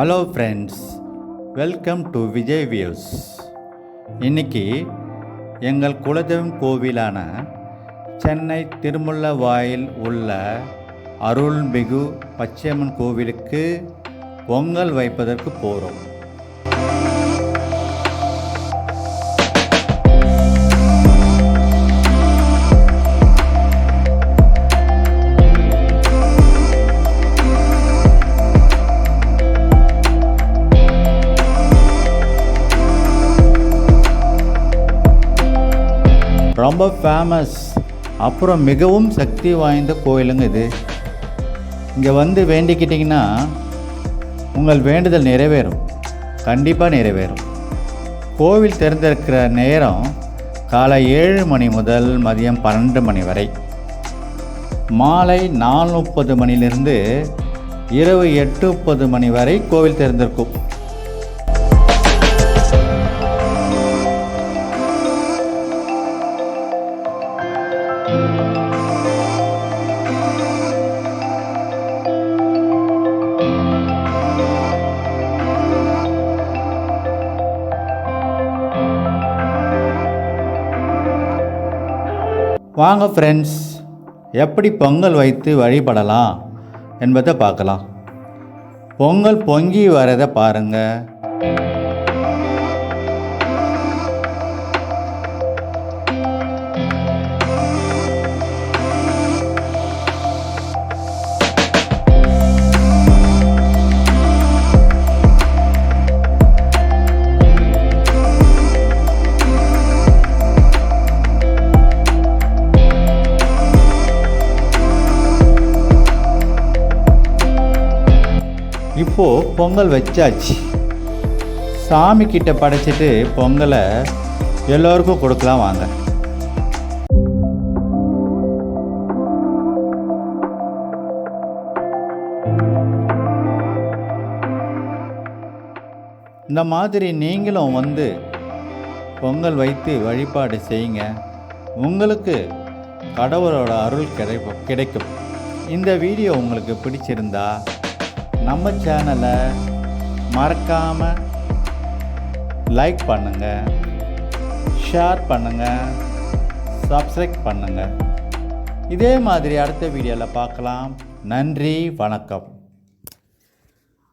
Hello friends, welcome to Vijay views. இன்றைக்கி எங்கள் குலதெய்வம் கோவிலான சென்னை திருமுல்லவாயில் உள்ள அருள்மிகு பச்சையம்மன் கோவிலுக்கு பொங்கல் வைப்பதற்கு போகிறோம். ரொம்ப ஃபேமஸ், அப்புறம் மிகவும் சக்தி வாய்ந்த கோயிலுங்க இது. இங்கே வந்து வேண்டிக்கிட்டிங்கன்னா உங்கள் வேண்டுதல் நிறைவேறும், கண்டிப்பாக நிறைவேறும். கோவில் திறந்திருக்கிற நேரம் காலை 7 மணி முதல் மதியம் 12 மணி வரை, மாலை 4:30 மணிலிருந்து இரவு 8:30 மணி வரை கோவில் திறந்திருக்கும். வாங்க ஃப்ரெண்ட்ஸ், எப்படி பொங்கல் வைத்து வழிபடலாம் என்பதை பார்க்கலாம். பொங்கல் பொங்கி வரதை பாருங்கள். இப்போது பொங்கல் வச்சாச்சு. சாமி கிட்ட படைச்சிட்டு பொங்கலை எல்லோருக்கும் கொடுக்கலாம் வாங்க. இந்த மாதிரி நீங்களும் வந்து பொங்கல் வைத்து வழிபாடு செய்யுங்க. உங்களுக்கு கடவுளோட அருள் கிடைக்கும். இந்த வீடியோ உங்களுக்கு பிடிச்சிருந்தா நம்ம சேனலை மறக்காமல் லைக் பண்ணுங்கள், ஷேர் பண்ணுங்கள், சப்ஸ்கிரைப் பண்ணுங்கள். இதே மாதிரி அடுத்த வீடியோவில் பார்க்கலாம். நன்றி, வணக்கம்.